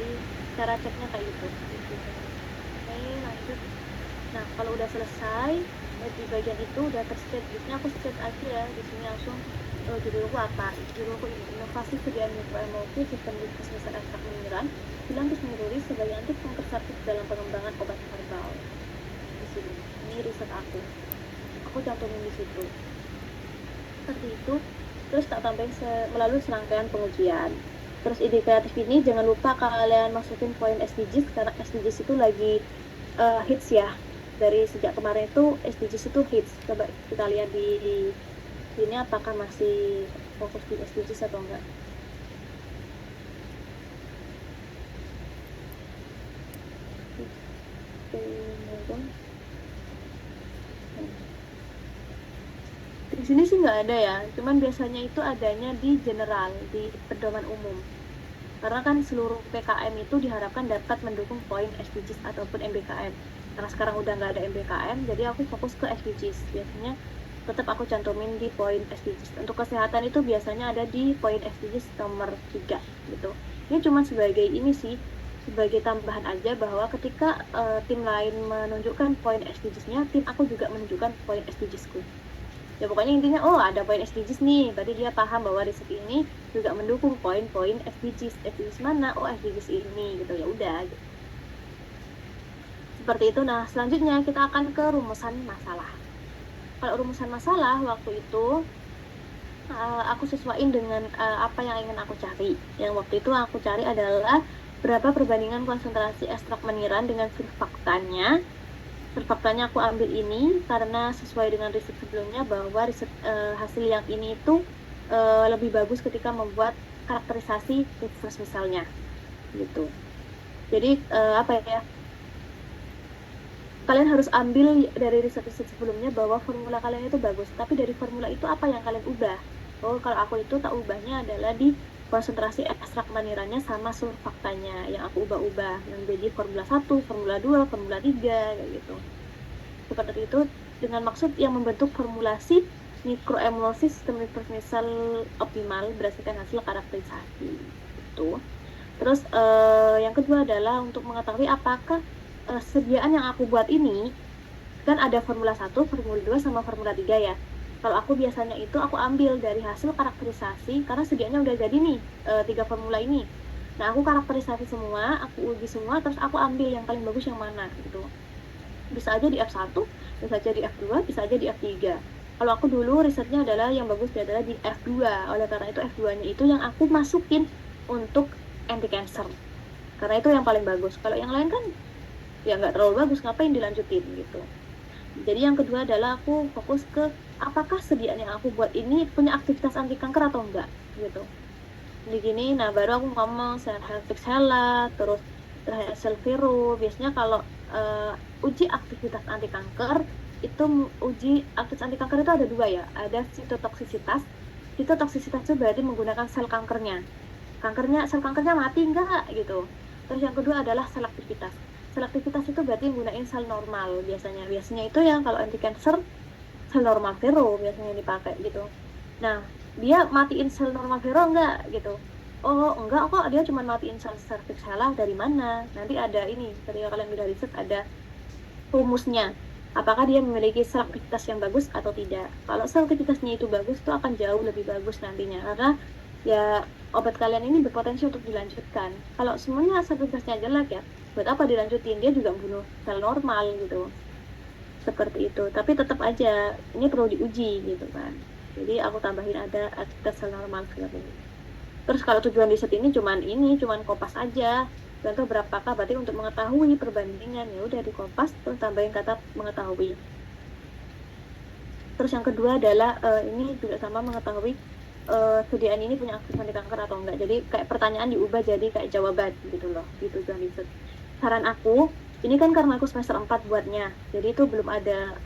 Jadi cara ceknya kayak gitu. Oke, lanjut. Nah, kalau udah selesai di bagian itu udah terstate, biasanya aku state aja ya di sini langsung judulku apa? Judulku ini, inovasi sediaan mikro-MOQ sistem transmisan ekstrak mineral dilantis menulis sebagai anti kanker sarkoid dalam pengembangan obat herbal. Di sini, ini riset aku cantumin di situ. Seperti itu. Terus tak tambahin melalui serangkaian pengujian. Terus ide kreatif ini jangan lupa kalian masukin poin SDGs karena SDGs itu lagi hits ya. Dari sejak kemarin itu SDGs itu hits. Coba kita lihat di sini apakah masih fokus di SDGs atau enggak. Di sini sih nggak ada ya, cuman biasanya itu adanya di general, di pedoman umum. Karena kan seluruh PKM itu diharapkan dapat mendukung poin SDGs ataupun MBKM. Karena sekarang udah nggak ada MBKM, jadi aku fokus ke SDGs. Biasanya tetap aku cantumin di poin SDGs. Untuk kesehatan itu biasanya ada di poin SDGs nomor 3 gitu. Ini cuma sebagai ini sih, sebagai tambahan aja bahwa ketika tim lain menunjukkan poin SDGs-nya, tim aku juga menunjukkan poin SDGs-ku. Ya pokoknya intinya, oh ada poin SDGs nih, berarti dia paham bahwa riset ini juga mendukung poin-poin SDGs. SDGs mana? Oh SDGs ini gitu, ya udah gitu. Seperti itu. Nah selanjutnya kita akan ke rumusan masalah. Kalau rumusan masalah waktu itu aku sesuaiin dengan apa yang ingin aku cari. Yang waktu itu aku cari adalah berapa perbandingan konsentrasi ekstrak meniran dengan surfaktanya. Surfaktanya aku ambil ini karena sesuai dengan riset sebelumnya bahwa riset hasil yang ini itu lebih bagus ketika membuat karakterisasi reverse misalnya gitu. Jadi apa ya? Kalian harus ambil dari riset-riset sebelumnya bahwa formula kalian itu bagus, tapi dari formula itu apa yang kalian ubah? Oh, kalau aku itu tak ubahnya adalah di konsentrasi ekstrak manirannya sama surfaktanya yang aku ubah-ubah menjadi formula 1, formula 2, formula 3 kayak gitu. Seperti itu dengan maksud yang membentuk formulasi mikroemulsi sistem reverse misal optimal berdasarkan hasil karakterisasi itu. Terus yang kedua adalah untuk mengetahui apakah sediaan yang aku buat ini kan ada formula 1, formula 2 sama formula 3 ya. Kalau aku biasanya itu aku ambil dari hasil karakterisasi karena sedianya udah jadi nih 3 formula ini. Nah, aku karakterisasi semua, aku uji semua, terus aku ambil yang paling bagus yang mana gitu. Bisa aja di F1, bisa aja di F2, bisa aja di F3. Kalau aku dulu risetnya adalah yang bagus adalah di F2. Oleh karena itu F2-nya itu yang aku masukin untuk anti cancer. Karena itu yang paling bagus. Kalau yang lain kan ya nggak terlalu bagus, ngapain dilanjutin gitu. Jadi yang kedua adalah aku fokus ke apakah sediaan yang aku buat ini punya aktivitas anti kanker atau enggak gitu. Jadi gini, nah baru aku ngomong sel helix hela, terus Selviru. Biasanya kalau uji aktivitas anti kanker itu uji aktivitas anti kanker itu ada dua ya, ada sitotoksisitas. Sitotoksisitas itu berarti menggunakan sel kankernya. Sel kankernya mati enggak gitu. Terus yang kedua adalah selektivitas. Selektivitas itu berarti menggunakan sel normal biasanya. Biasanya itu yang kalau anti cancer sel normal vero biasanya dipakai gitu. Nah, dia matiin sel normal vero enggak gitu. Oh, enggak kok, dia cuma matiin sel cervix salah dari mana? Nanti ada ini, ketika kalian udah riset ada rumusnya. Apakah dia memiliki selektivitas yang bagus atau tidak? Kalau selektivitasnya itu bagus, itu akan jauh lebih bagus nantinya. Karena ya obat kalian ini berpotensi untuk dilanjutkan. Kalau semuanya selektivitasnya jelek ya, buat apa dilanjutin? Dia juga membunuh sel normal gitu. Seperti itu. Tapi tetap aja, ini perlu diuji gitu kan. Jadi aku tambahin ada aktivitas sel normal segala ini. Terus kalau tujuan riset ini cuman kopas aja. Contoh berapakah berarti untuk mengetahui perbandingan ya udah di kopas terus tambahin kata mengetahui. Terus yang kedua adalah ini juga sama mengetahui sediaan ini punya aktif anti kanker atau enggak. Jadi kayak pertanyaan diubah jadi kayak jawaban gitu loh di tujuan riset. Saran aku ini kan karena aku semester 4 buatnya, jadi itu belum ada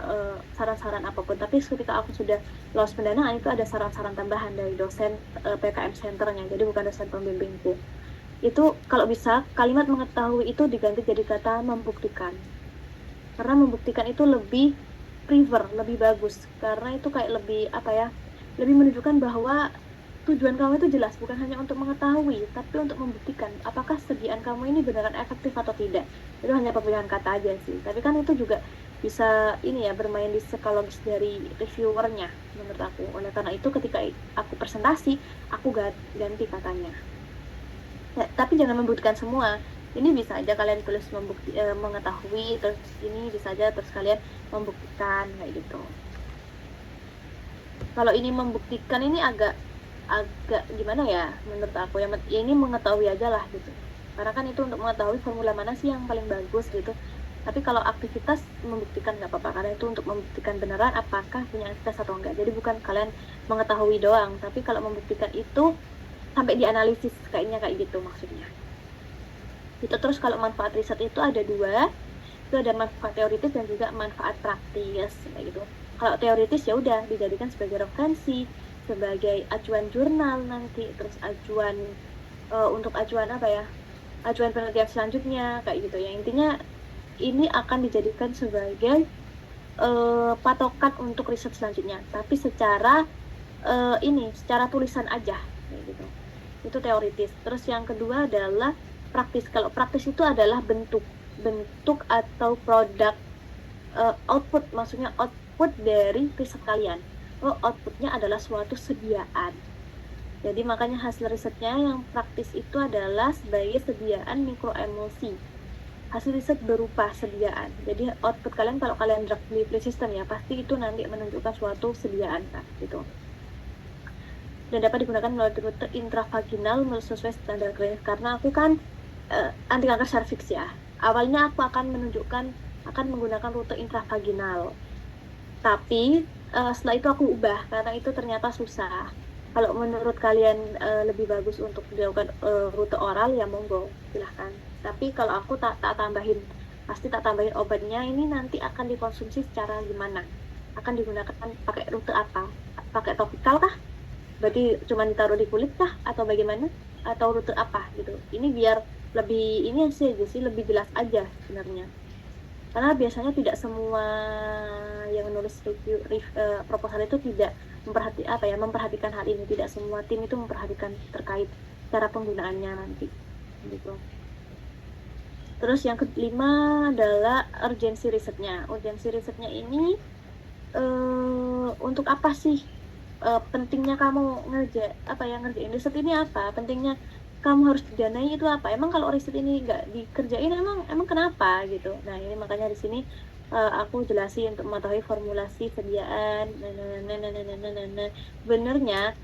saran-saran apapun. Tapi ketika aku sudah lolos pendanaan, itu ada saran-saran tambahan dari dosen PKM Centernya, jadi bukan dosen pembimbingku. Itu kalau bisa, kalimat mengetahui itu diganti jadi kata membuktikan. Karena membuktikan itu lebih prefer, lebih bagus. Karena itu kayak lebih, apa ya, lebih menunjukkan bahwa tujuan kamu itu jelas, bukan hanya untuk mengetahui, tapi untuk membuktikan apakah sediaan kamu ini beneran efektif atau tidak. Itu hanya pemilihan kata aja sih. Tapi kan itu juga bisa ini ya, bermain di psikologis dari reviewernya menurut aku. Oleh karena itu ketika aku presentasi, aku ganti katanya. Ya, tapi jangan membuktikan semua. Ini bisa aja kalian tulis mengetahui, terus ini bisa aja terus kalian membuktikan kayak gitu. Kalau ini membuktikan ini agak gimana ya menurut aku ya, ini mengetahui aja lah gitu, karena kan itu untuk mengetahui formula mana sih yang paling bagus gitu. Tapi kalau aktivitas membuktikan nggak apa-apa, karena itu untuk membuktikan beneran apakah punya aktivitas atau enggak. Jadi bukan kalian mengetahui doang, tapi kalau membuktikan itu sampai dianalisis kayaknya kayak gitu maksudnya itu. Terus kalau manfaat riset itu ada dua, itu ada manfaat teoritis dan juga manfaat praktis kayak gitu. Kalau teoritis ya udah dijadikan sebagai referensi, sebagai acuan jurnal nanti, terus acuan untuk acuan apa ya, acuan penelitian selanjutnya kayak gitu ya. Intinya ini akan dijadikan sebagai patokan untuk riset selanjutnya, tapi secara secara tulisan aja kayak gitu. Itu teoritis. Terus yang kedua adalah praktis. Kalau praktis itu adalah bentuk atau produk output, maksudnya output dari riset kalian. Outputnya adalah suatu sediaan. Jadi makanya hasil risetnya yang praktis itu adalah sebagai sediaan mikroemulsi. Hasil riset berupa sediaan. Jadi output kalian kalau kalian drug delivery system ya, pasti itu nanti menunjukkan suatu sediaan kan, gitu. Dan dapat digunakan melalui rute intravaginal sesuai standar klinis. Karena aku kan anti kanker serviks ya. Awalnya aku akan menggunakan rute intravaginal. Tapi setelah itu aku ubah karena itu ternyata susah. Kalau menurut kalian lebih bagus untuk dilakukan rute oral ya monggo silahkan. Tapi kalau aku pasti tak tambahin obatnya ini nanti akan dikonsumsi secara gimana? Akan digunakan pakai rute apa? Pakai topikal kah? Berarti cuma ditaruh di kulit kah? Atau bagaimana? Atau rute apa gitu? Ini biar lebih lebih jelas aja sebenarnya. Karena biasanya tidak semua yang menulis proposal itu tidak memperhatikan hal ini. Tidak semua tim itu memperhatikan terkait cara penggunaannya nanti gitu. Terus yang kelima adalah urgensi risetnya. Urgensi risetnya ini untuk apa sih pentingnya kamu ngerjain riset ini apa? Pentingnya kamu harus didanai itu apa? Emang kalau riset ini nggak dikerjain emang kenapa gitu? Nah ini makanya di sini aku jelasin untuk mengetahui formulasi sediaan. Benernya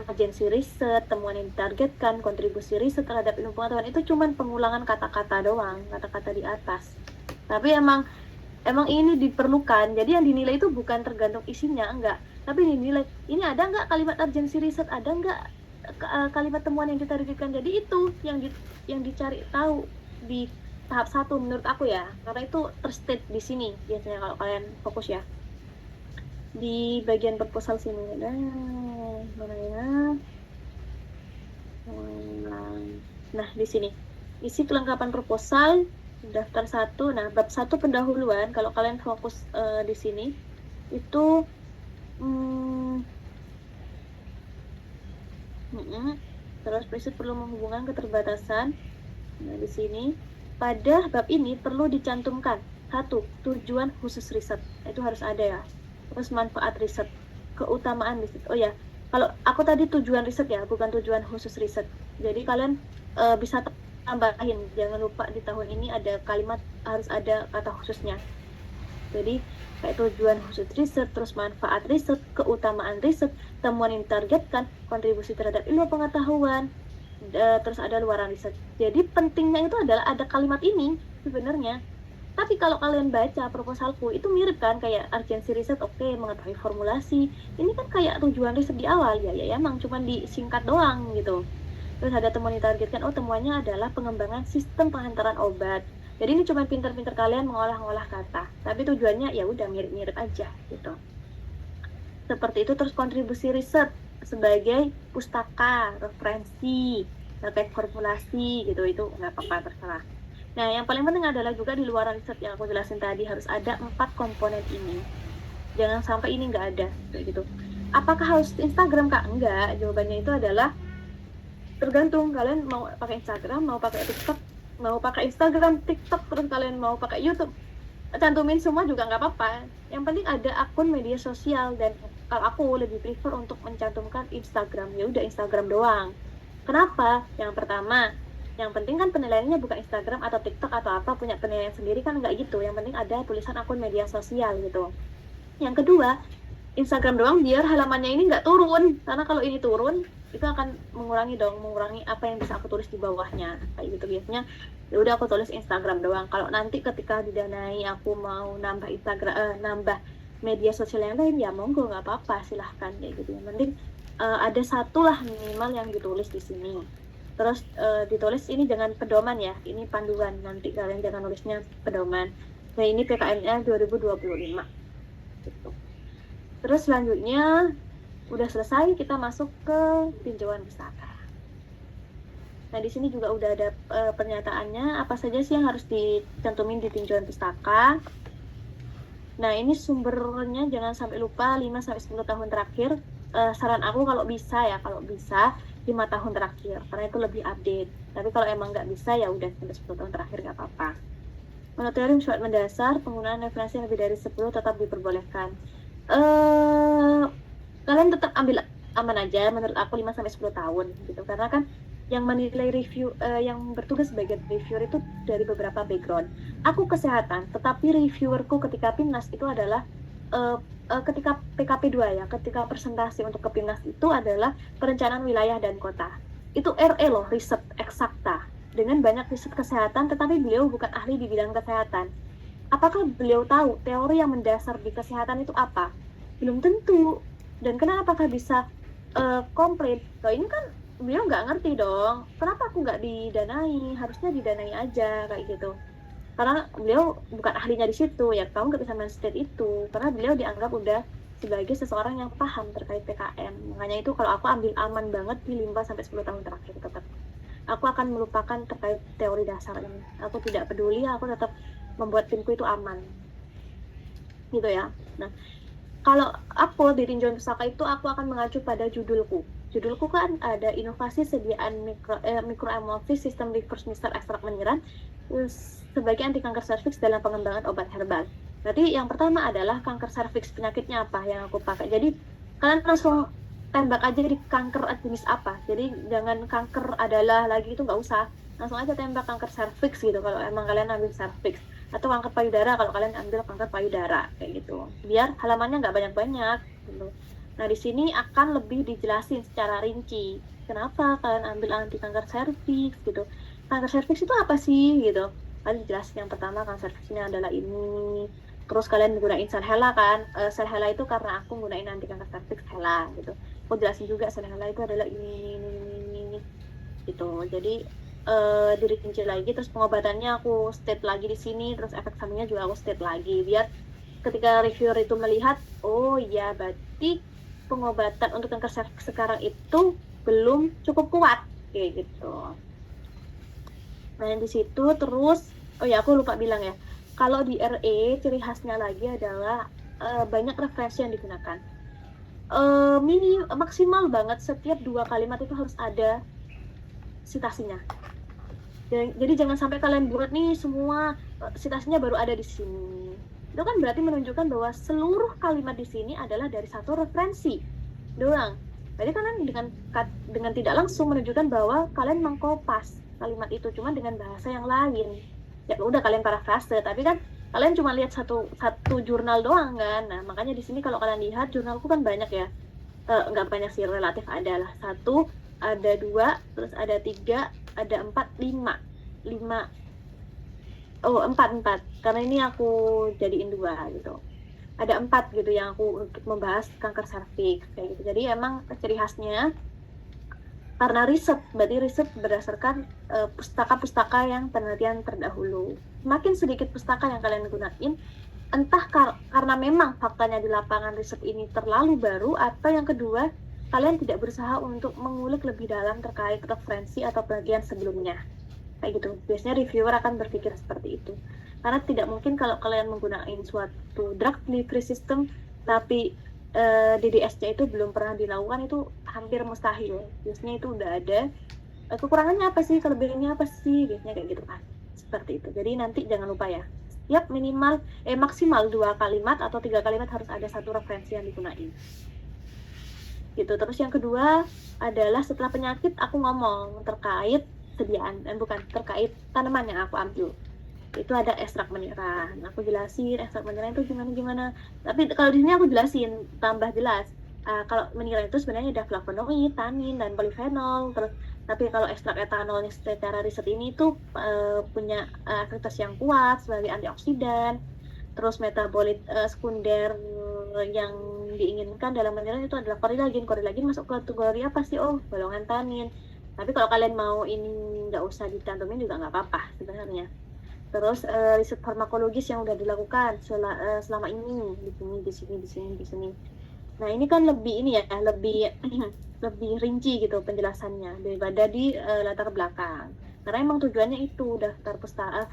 urgensi riset, temuan yang ditargetkan, kontribusi riset terhadap ilmu pengetahuan itu cuma pengulangan kata-kata doang, kata-kata di atas. Tapi emang ini diperlukan. Jadi yang dinilai itu bukan tergantung isinya, enggak. Tapi dinilai, ini ada enggak kalimat urgensi riset, ada enggak kalimat temuan yang ditargetkan. Jadi itu yang dicari tahu di tahap 1 menurut aku ya. Karena itu terstate di sini biasanya kalau kalian fokus ya. Di bagian proposal sini ada mana ya? Nah, di sini. Isi kelengkapan proposal daftar 1. Nah, bab 1 pendahuluan kalau kalian fokus di sini itu terus riset perlu menghubungkan keterbatasan. Nah, di sini pada bab ini perlu dicantumkan 1. Tujuan khusus riset. Itu harus ada ya. Terus manfaat riset, keutamaan riset. Oh ya, kalau aku tadi tujuan riset ya, bukan tujuan khusus riset. Jadi kalian bisa tambahin, jangan lupa di tahun ini ada kalimat harus ada kata khususnya. Jadi kayak tujuan khusus riset, terus manfaat riset, keutamaan riset, temuan yang ditargetkan, kontribusi terhadap ilmu pengetahuan, terus ada luaran riset. Jadi pentingnya itu adalah ada kalimat ini sebenarnya. Tapi kalau kalian baca proposalku itu mirip kan kayak urgensi riset, oke, mengetahui formulasi. Ini kan kayak tujuan riset di awal ya emang cuma disingkat doang gitu. Terus ada temuan ditargetkan, temuannya adalah pengembangan sistem penghantaran obat. Jadi ini cuma pinter-pinter kalian mengolah-ngolah kata, tapi tujuannya ya udah mirip-mirip aja gitu. Seperti itu. Terus kontribusi riset sebagai pustaka, referensi, terkait formulasi gitu, itu nggak apa-apa, terserah. Nah, yang paling penting adalah juga di luar riset yang aku jelasin tadi harus ada 4 komponen ini. Jangan sampai ini nggak ada kayak gitu. Apakah harus Instagram, Kak? Enggak, jawabannya itu adalah tergantung kalian mau pakai Instagram, mau pakai TikTok, mau pakai Instagram, TikTok, terus kalian mau pakai YouTube, cantumin semua juga nggak apa-apa. Yang penting ada akun media sosial, dan kalau aku lebih prefer untuk mencantumkan Instagram, ya udah Instagram doang. Kenapa? Yang pertama, yang penting kan penilaiannya bukan Instagram atau TikTok atau apa, punya penilaian sendiri kan, nggak gitu. Yang penting ada tulisan akun media sosial gitu. Yang kedua, Instagram doang biar halamannya ini nggak turun, karena kalau ini turun itu akan mengurangi apa yang bisa aku tulis di bawahnya kayak gitu. Biasanya ya udah aku tulis Instagram doang. Kalau nanti ketika didanai aku mau nambah nambah media sosial yang lain, ya monggo, nggak apa-apa, silahkan kayak gitu. Yang penting ada satu lah minimal yang ditulis di sini. Terus ditulis ini jangan pedoman ya, ini panduan, nanti kalian jangan nulisnya pedoman. Nah ini PKM-nya 2025 gitu. Terus selanjutnya udah selesai, kita masuk ke tinjauan pustaka. Nah di sini juga udah ada pernyataannya apa saja sih yang harus dicantumin di tinjauan pustaka. Nah ini sumbernya jangan sampai lupa, 5-10 tahun terakhir. Saran aku kalau bisa 5 tahun terakhir, karena itu lebih update. Tapi kalau emang nggak bisa ya udah sampai 10 tahun terakhir nggak apa-apa. Menurut teori sifat mendasar, penggunaan referensi lebih dari 10 tetap diperbolehkan. Kalian tetap ambil aman aja menurut aku 5-10 tahun gitu, karena kan yang menilai review yang bertugas sebagai reviewer itu dari beberapa background. Aku kesehatan, tetapi reviewerku ketika PIMNAS itu adalah ketika PKP 2 ya, ketika presentasi untuk ke PIMNAS itu adalah perencanaan wilayah dan kota. Itu RE loh, riset eksakta dengan banyak riset kesehatan, tetapi beliau bukan ahli di bidang kesehatan. Apakah beliau tahu teori yang mendasar di kesehatan itu apa? Belum tentu. Dan kenapa bisa komplain? Loh ini kan beliau nggak ngerti dong. Kenapa aku nggak didanai? Harusnya didanai aja kayak gitu. Karena beliau bukan ahlinya di situ, ya kamu nggak bisa men-state itu. Karena beliau dianggap udah sebagai seseorang yang paham terkait PKM. Makanya itu kalau aku ambil aman banget di 5-10 tahun terakhir tetap. Aku akan melupakan terkait teori dasar ini. Aku tidak peduli, aku tetap membuat timku itu aman. Gitu ya. Nah, kalau aku di tinjauan pustaka itu aku akan mengacu pada judulku. Judulku kan ada inovasi sediaan mikroemulsi sistem reverse Mister ekstrak meniran sebagai anti kanker serviks dalam pengembangan obat herbal. Berarti yang pertama adalah kanker serviks, penyakitnya apa yang aku pakai. Jadi kalian langsung tembak aja di kanker jenis apa. Jadi jangan kanker adalah lagi, itu nggak usah. Langsung aja tembak kanker serviks gitu kalau emang kalian ambil serviks. Atau kanker payudara kalau kalian ambil kanker payudara kayak gitu. Biar halamannya nggak banyak-banyak gitu. Nah di sini akan lebih dijelasin secara rinci. Kenapa kalian ambil anti kanker serviks gitu. Kanker serviks itu apa sih gitu. Kalian dijelasin yang pertama kanker serviks ini adalah ini. Terus kalian gunain sel HeLa kan. Sel HeLa itu karena aku gunain anti kanker serviks HeLa gitu. Aku jelasin juga sel HeLa itu adalah ini gitu. Jadi dirinci lagi, terus pengobatannya aku state lagi di sini, terus efek sampingnya juga aku state lagi, biar ketika reviewer itu melihat, oh iya berarti pengobatan untuk kanker serviks sekarang itu belum cukup kuat kayak gitu. Nah di situ terus, oh ya aku lupa bilang ya, kalau di RE ciri khasnya lagi adalah banyak referensi yang digunakan. Maksimal banget setiap 2 kalimat itu harus ada citasinya. Jadi jangan sampai kalian buat nih semua citasinya baru ada di sini. Itu kan berarti menunjukkan bahwa seluruh kalimat di sini adalah dari satu referensi doang. Berarti kalian dengan tidak langsung menunjukkan bahwa kalian mengkopas kalimat itu cuma dengan bahasa yang lain. Ya udah kalian parafrase, tapi kan kalian cuma lihat satu jurnal doang kan. Nah makanya di sini kalau kalian lihat jurnalku kan banyak ya. Nggak banyak sih, relatif ada lah 1, ada 2, terus ada 3, ada 4, 5 oh 4 karena ini aku jadiin 2 gitu, ada 4 gitu yang aku untuk membahas kanker serviks kayak gitu. Jadi emang ciri khasnya karena riset, berarti riset berdasarkan pustaka-pustaka yang penelitian terdahulu. Semakin sedikit pustaka yang kalian gunain, entah karena memang faktanya di lapangan riset ini terlalu baru, atau yang kedua kalian tidak berusaha untuk mengulik lebih dalam terkait referensi atau penelitian sebelumnya kayak gitu. Biasanya reviewer akan berpikir seperti itu, karena tidak mungkin kalau kalian menggunakan suatu drug delivery system tapi DDSC itu belum pernah dilakukan itu hampir mustahil. Biasanya itu udah ada kekurangannya apa sih, kelebihannya apa sih, biasanya kayak gitu kan. Seperti itu. Jadi nanti jangan lupa ya. Setiap maksimal 2 kalimat atau 3 kalimat harus ada satu referensi yang digunain. Gitu. Terus yang kedua adalah setelah penyakit aku ngomong terkait bukan terkait tanaman yang aku ambil. Itu ada ekstrak menira. Nah, aku jelasin ekstrak menira itu gimana. Tapi kalau di sini aku jelasin tambah jelas. Kalau menira itu sebenarnya ada flavonoid, tanin, dan polifenol. Terus tapi kalau ekstrak etanolnya secara riset ini itu punya aktivitas yang kuat sebagai antioksidan. Terus metabolit sekunder yang diinginkan dalam menira itu adalah korilagin. Korilagin masuk kategori apa sih? Oh, golongan tanin. Tapi kalau kalian mau ini nggak usah dicantumin juga nggak apa-apa sebenarnya. Terus riset farmakologis yang udah dilakukan selama ini di sini. Nah, ini kan lebih ini ya, lebih lebih rinci gitu penjelasannya daripada di latar belakang. Karena emang tujuannya itu daftar pustaka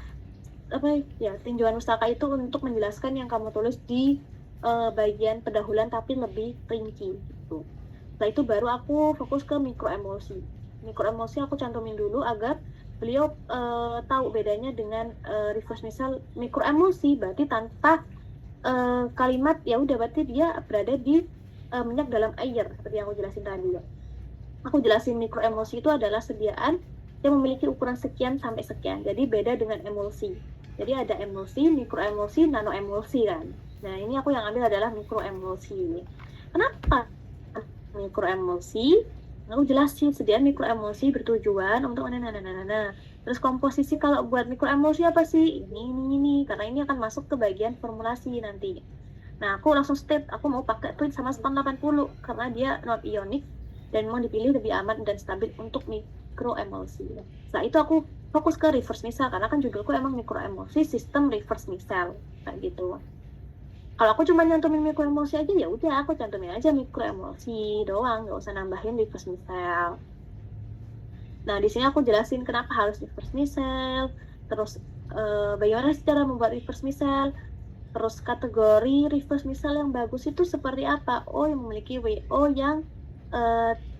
apa ya, tinjauan pustaka itu untuk menjelaskan yang kamu tulis di bagian pendahuluan tapi lebih rinci gitu. Setelah itu baru aku fokus ke mikroemulsi. Mikroemulsi aku cantumin dulu agar beliau tahu bedanya dengan reverse misal. Mikroemulsi berarti tanpa kalimat ya udah berarti dia berada di minyak dalam air seperti yang aku jelasin tadi ya. Aku jelasin mikroemulsi itu adalah sediaan yang memiliki ukuran sekian sampai sekian. Jadi beda dengan emulsi. Jadi ada emulsi, mikroemulsi, nanoemulsi kan. Nah, ini aku yang ambil adalah mikroemulsi. Kenapa mikroemulsi? Aku jelasin sediaan mikroemulsi bertujuan untuk Terus komposisi kalau buat mikroemulsi apa sih? Ini. Karena ini akan masuk ke bagian formulasi nanti. Nah, aku langsung state, aku mau pakai tweet sama SPON 80 karena dia non ionik dan mau dipilih lebih aman dan stabil untuk mikroemulsi. Setelah itu aku fokus ke reverse misal karena kan judulku emang mikroemulsi sistem reverse misal kayak gitu. Kalau aku cuma nyantumin mikroemulsi aja ya udah aku cantumin aja mikroemulsi doang, nggak usah nambahin reverse misal. Nah, di sini aku jelasin kenapa harus reverse misal, terus bagaimana cara membuat reverse misal, terus kategori reverse misal yang bagus itu seperti apa? Oh, yang memiliki WO yang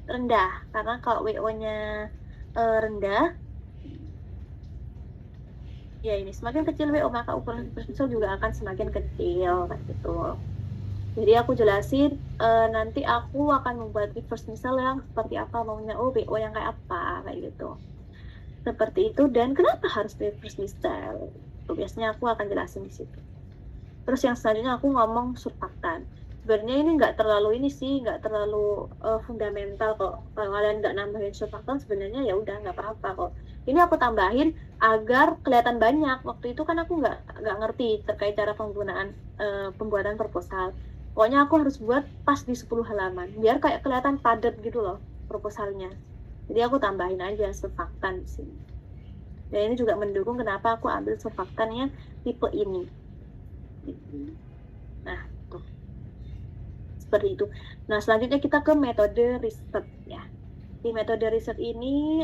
rendah. Karena kalau WO-nya rendah, ya ini semakin kecil WO maka ukuran reverse misal juga akan semakin kecil kayak gitu. Jadi aku jelasin nanti aku akan membuat reverse misal yang seperti apa maunya. Oh, WO yang kayak apa kayak gitu. Seperti itu. Dan kenapa harus reverse misal? Itu biasanya aku akan jelasin di situ. Terus yang selanjutnya aku ngomong surfaktan. Sebenarnya ini nggak terlalu ini sih, nggak terlalu fundamental kok. Kalau kalian nggak nambahin surfaktan sebenarnya ya udah nggak apa-apa kok. Ini aku tambahin agar kelihatan banyak. Waktu itu kan aku nggak ngerti terkait cara penggunaan pembuatan proposal. Pokoknya aku harus buat pas di 10 halaman, biar kayak kelihatan padat gitu loh proposalnya. Jadi aku tambahin aja surfaktan di sini. Dan ini juga mendukung kenapa aku ambil surfaktannya tipe ini. Nah, tuh, seperti itu. Nah, selanjutnya kita ke metode riset ya. Di metode riset ini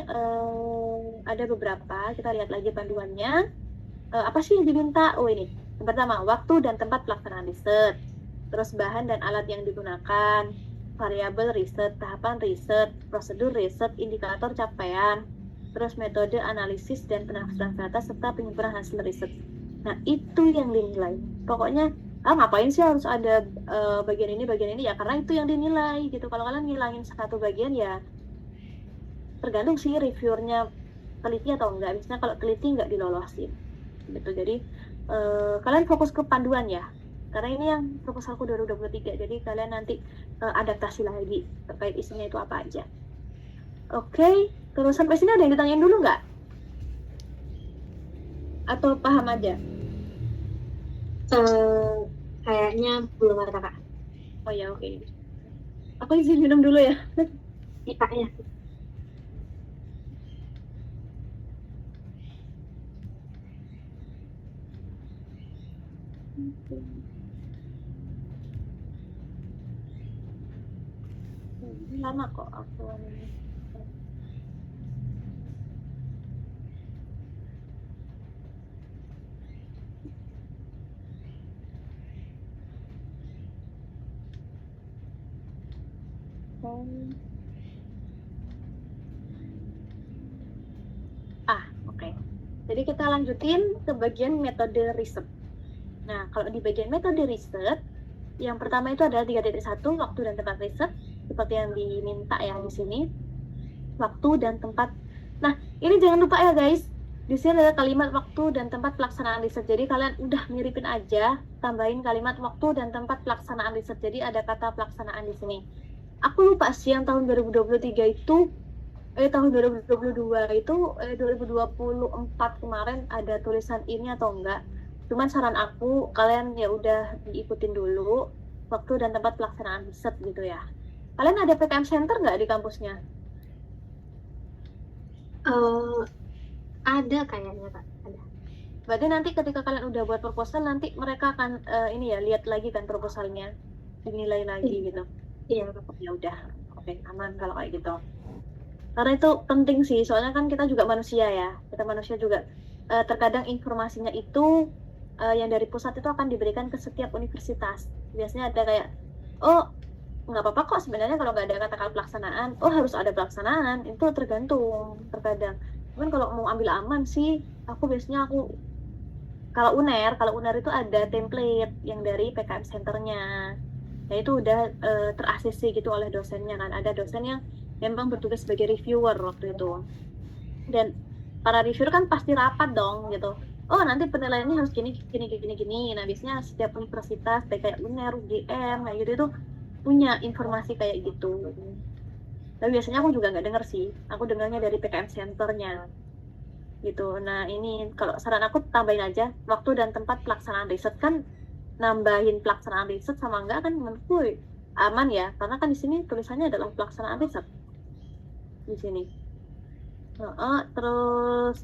ada beberapa, kita lihat lagi panduannya. Apa sih yang diminta? Oh ini, yang pertama, waktu dan tempat pelaksanaan riset. Terus bahan dan alat yang digunakan, variabel riset, tahapan riset, prosedur riset, indikator capaian, terus metode analisis dan penafsiran data, serta penyempurnaan hasil riset. Nah, itu yang dinilai. Pokoknya ngapain sih harus ada bagian ini ya karena itu yang dinilai gitu. Kalau kalian ngilangin satu bagian ya tergantung sih reviewernya teliti atau enggak. Misalnya kalau teliti nggak dilolosin gitu. Jadi kalian fokus ke panduan ya, karena ini yang proposalku 2023, jadi kalian nanti adaptasi lagi terkait isinya itu apa aja. Oke, terus sampai sini ada yang ditanyain dulu nggak? Atau paham aja? Kayaknya belum ada kak. Oh ya, oke. Aku izin minum dulu ya. Iya kak ya. Lama kok aku. Oke. Jadi kita lanjutin ke bagian metode riset. Nah, kalau di bagian metode riset, yang pertama itu adalah 3.1 waktu dan tempat riset, seperti yang diminta ya di sini. Waktu dan tempat. Nah, ini jangan lupa ya guys. Di sini ada kalimat waktu dan tempat pelaksanaan riset. Jadi kalian udah miripin aja, tambahin kalimat waktu dan tempat pelaksanaan riset. Jadi ada kata pelaksanaan di sini. Aku lupa sih yang tahun 2023 itu tahun 2022 itu 2024 kemarin ada tulisan ini atau enggak. Cuman saran aku kalian ya udah diikutin dulu waktu dan tempat pelaksanaan riset gitu ya. Kalian ada PKM Center nggak di kampusnya? Ada kayaknya Kak, ada. Berarti nanti ketika kalian udah buat proposal nanti mereka akan ini ya lihat lagi kan proposalnya, dinilai lagi gitu. Iya Kak. Ya udah, oke aman kalau kayak gitu. Karena itu penting sih, soalnya kan kita juga manusia ya, kita manusia juga terkadang informasinya itu yang dari pusat itu akan diberikan ke setiap universitas. Biasanya ada kayak, oh nggak apa-apa kok sebenarnya kalau nggak ada kata-kata pelaksanaan, oh harus ada pelaksanaan, itu tergantung terkadang. Cuman kalau mau ambil aman sih, aku biasanya kalau UNER itu ada template yang dari PKM Centernya. Nah itu udah ter-ACC gitu oleh dosennya kan, ada dosen yang memang bertugas sebagai reviewer waktu itu. Dan para reviewer kan pasti rapat dong gitu. Oh nanti penilaiannya harus gini. Nah biasanya setiap universitas kayak UNER, UGM kayak gitu itu punya informasi kayak gitu. Tapi biasanya aku juga nggak denger sih. Aku dengarnya dari PKM Centernya gitu. Nah ini kalau saran aku tambahin aja waktu dan tempat pelaksanaan riset kan, nambahin pelaksanaan riset sama enggak kan menurutku aman ya, karena kan di sini tulisannya adalah pelaksanaan riset di sini. Terus